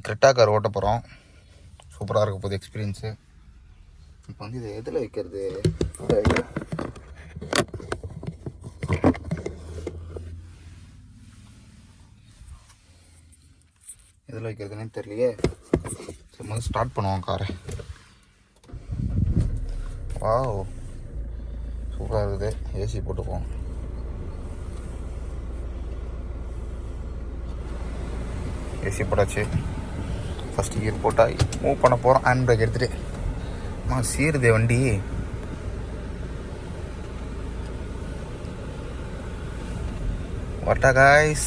Creta car ஓட்ட போகிறோம். சூப்பராக இருக்க போகுது எக்ஸ்பீரியன்ஸு. இப்போ வந்து இது எதில் வைக்கிறது, எதில் வைக்கிறதுன்னு தெரியலையே. சரி முதல்ல ஸ்டார்ட் பண்ணுவோம் காரை. வாவ் சூப்பராக இருக்குது. ஏசி போட்டுப்போம். ஏசி போட்டாச்சு. ஃபஸ்ட்டு கியர் போட்டால் மூவ் பண்ண போகிறோம். ஹேண்ட் பிரேக் எடுத்துகிட்டு சீருதே வண்டி. வாட்டா காய்ஸ்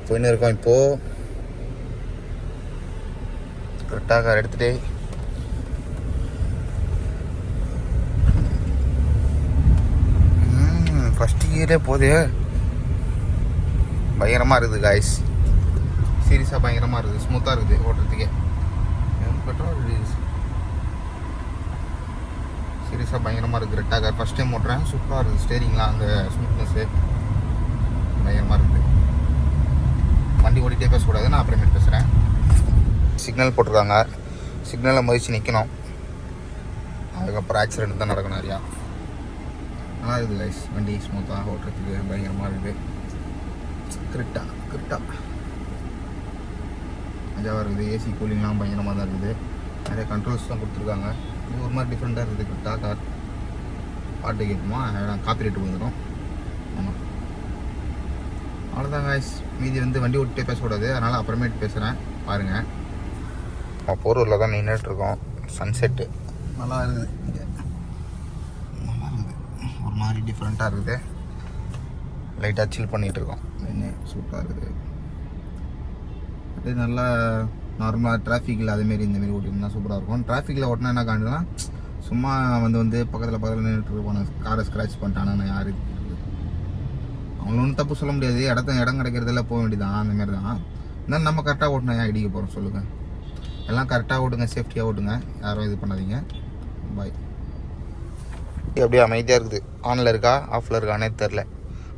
போயின்னு இருக்கோம். இப்போது கரெக்டாக கார் எடுத்துகிட்டு ஃபஸ்ட்டு கியரே போதே பயங்கரமாக இருக்குது காய்ஸ். சீரியஸாக பயங்கரமாக இருக்குது. ஸ்மூத்தாக இருக்குது ஓட்டுறதுக்கே. பெட்ரோல் சீரியஸாக பயங்கரமாக இருக்குது. ரெட்டாக கார் ஃபஸ்ட் டைம் ஓட்டுறேன். சூப்பராக இருக்குது. ஸ்டேரிங்லாம் அந்த ஸ்மூத்னஸ்ஸு பயங்கரமாக இருக்குது. வண்டி ஓடிட்டே பேசக்கூடாது, நான் அப்புறமேட்டு பேசுகிறேன். சிக்னல் போட்டிருக்காங்க. சிக்னலில் மதித்து நிற்கணும். அதுக்கப்புறம் ஆக்சிடென்ட் தான் நடக்கும் நிறையா. நல்லா இருக்குது கைஸ். வண்டி ஸ்மூத்தாக ஓட்டுறதுக்கு பயங்கரமாக இருக்குது. கிரிட்டா மஜாவாக இருக்குது. ஏசி கூலிங்லாம் பயங்கரமாக தான் இருக்குது. நிறைய கண்ட்ரோல்ஸ் தான் கொடுத்துருக்காங்க. இது ஒரு மாதிரி டிஃப்ரெண்ட்டாக இருக்குது. கிரிட்டா கார் பாட்டு கேட்குமா, காப்பி ரேட்டு வந்துடும். ஆமாம் அவ்வளோதான் காய்ஸ். மீதி வந்து வண்டி ஓட்டிகிட்டே பேசக்கூடாது, அதனால் அப்புறமேட்டு பேசுகிறேன் பாருங்கள். போரூரில் தான் நின்றுட்டுருக்கோம். சன்செட்டு நல்லா இருக்குது. இங்கே நல்லா இருக்குது. ஒரு மாதிரி டிஃப்ரெண்ட்டாக இருக்குது. லைட்டாக சில் பண்ணிகிட்ருக்கோம். இன்னும் சூப்பராக இருக்குது. அப்படியே நல்லா நார்மலாக டிராஃபிக்கில் அதேமாரி இந்தமாரி ஓட்டினா சூப்பராக இருக்கும். டிராஃபிக்கில் ஓட்டினா என்ன காணுதுன்னா சும்மா வந்து பக்கத்தில் நின்றுட்டு காரை ஸ்க்ராட்ச் பண்ணிட்டானா யார் அவங்கள ஒன்றும் தப்பு சொல்ல முடியாது. இடம் கிடைக்கிறதெல்லாம் போக வேண்டியதான். அந்தமாரி தான். இருந்தாலும் நம்ம கரெக்டாக ஓட்டினா ஏன் இடிக்க போகிறோம் சொல்லுங்கள். எல்லாம் கரெக்டாக ஓட்டுங்க, சேஃப்டியாக ஓட்டுங்க, யாரும் இது பண்ணாதீங்க. பாய். அப்படியே அமைதியாக இருக்குது. ஆனில் இருக்கா ஆஃபில் இருக்கானே தெரில.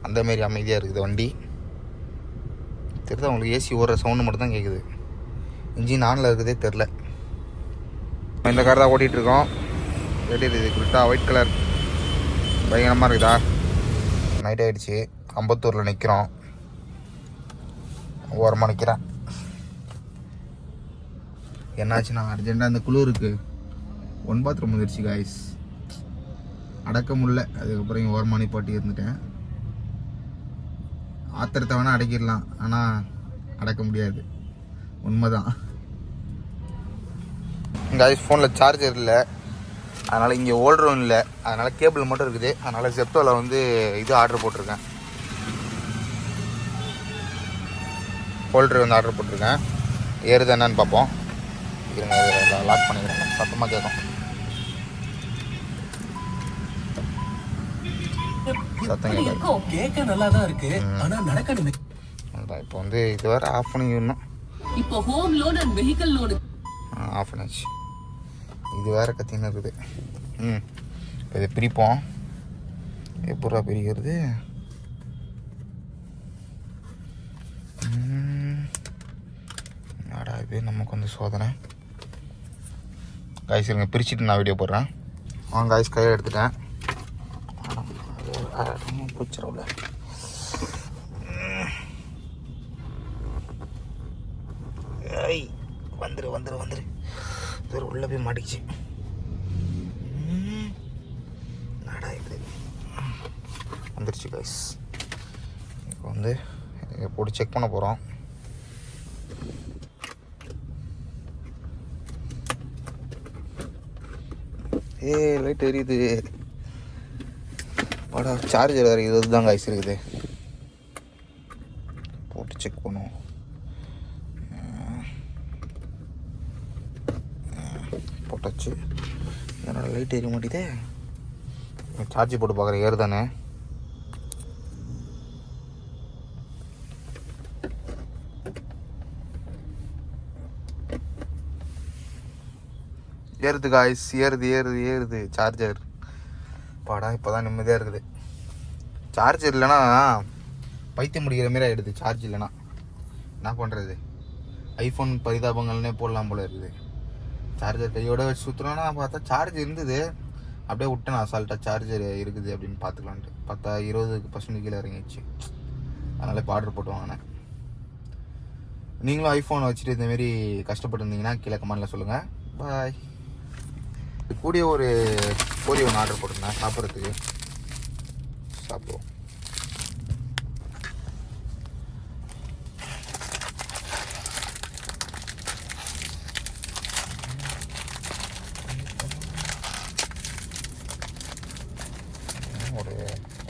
அந்தமாரி அமைதியாக இருக்குது வண்டி. தெரியுது அவங்களுக்கு. ஏசி ஓடுற சவுண்டு மட்டும் தான் கேட்குது. இன்ஜின் ஆனில் இருக்குதே தெரில. இந்த கார் தான் ஓட்டிகிட்ருக்கோம். எப்படி இருக்குது கிரிட்டா ஒயிட் கலர் பயங்கரமாக இருக்குதா. நைட் ஆகிடுச்சு. அம்பத்தூரில் நிற்கிறோம். ஓரமாக நிற்கிறேன். என்னாச்சுன்னா அர்ஜென்ட்டாக அந்த குளிருக்கு 1 பாத்ரூம் வந்துடுச்சு காய்ஸ். அடக்க முடியல. அதுக்கப்புறம் இங்கே ஓரமாக நிப்பாட்டி இருந்துட்டேன். ஆத்திரத்தை வேணால் அடக்கிடலாம், ஆனால் அடக்க முடியாது. உண்மைதான் காய்ஸ். ஃபோனில் சார்ஜர் இல்லை, அதனால் இங்கே ஓல்டரும் இல்லை. அதனால் கேபிள் மட்டும் இருக்குது. அதனால் ஜெப்டோவில் வந்து இது ஆர்டர் போட்டிருக்கேன். ஹோல்டர் வந்து ஆர்டர் போட்டிருக்கேன். ஏறுது என்னன்னு பார்ப்போம். இருங்க லாக் பண்ணிக்கிறேன். சத்தமாக கேட்கும். சத்தம் கேட்க நல்லா தான் இருக்கு, ஆனா நடக்கணும். அதான் இப்போ வந்து இது வேற ஆஃப் பண்ணிக்கணும். இப்போ home loan and vehicle loan off பண்ணிச்சு. இது வேற கத்தின்னு இருக்குது. இப்போ இதை பிரிப்போம். எப்படா பிரிக்கிறது? ஆடா இது நமக்கு வந்து சோதனை. காய்ஸ் இருங்க, பிரிச்சுட்டு நான் வீடியோ போடுறேன். காய்ஸ் கையில் எடுத்துட்டேன். பிடிச்சிடல. வந்துரு இது உள்ளே போய் மாட்டிக்கிச்சு. நாடா இது வந்துருச்சு காய்ஸ். இப்போ வந்து போட்டு செக் பண்ண போகிறோம். லைட் எரியுது. வாடா சார்ஜர் வேறு இதுதான் காய்ஸ் இருக்குது. போட்டு செக் பண்ணுவோம். போட்டாச்சு. என்னோட லைட் எரிய மாட்டேதே. சார்ஜ் போட்டு பார்க்குறேன். ஏறு தானே. ஏறுது காய்ஸ். ஏறுது சார்ஜர். பாடா இப்போ தான் நிம்மதியாக இருக்குது. சார்ஜர் இல்லைன்னா பைத்தியம் முடிக்கிற மாரி ஆகிடுது. சார்ஜ் இல்லைன்னா என்ன பண்ணுறது? ஐஃபோன் பரிதாபங்கள்னே போடலாம் போல இருக்குது. சார்ஜர் கையோட வச்சு சுற்றுனா பார்த்தா சார்ஜ் இருந்தது, அப்படியே விட்டேன் நான் அசால்ட்டாக. சார்ஜர் இருக்குது அப்படின்னு பார்த்துக்கலான்ட்டு பார்த்தா 20% கீழே இறங்கிடுச்சு. அதனால் இப்போ ஆர்டர் போட்டு வாங்கினேன். நீங்களும் ஐஃபோன் வச்சுட்டு இந்தமாரி கஷ்டப்பட்டுருந்தீங்கன்னா கீழே கமெண்டில் சொல்லுங்கள். பாய். கூடிய ஒரு கோழி ஒன்று ஆர்டர் போட்டிருந்தேன் சாப்பிட்றதுக்கு. சாப்பிடுவோம்.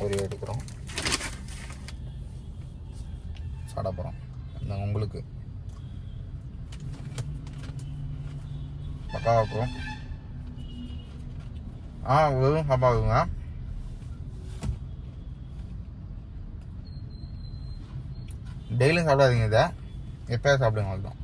ஒரு எடுக்கிறோம், சாப்பிட போகிறோம். இந்த உங்களுக்கு பக்காவாக்கும். வெறும் சாப்பாடுங்க. டெய்லியும் சாப்பிடாதீங்க, இதை எப்போயாவது சாப்பிடுங்க, அவ்வளோதான்.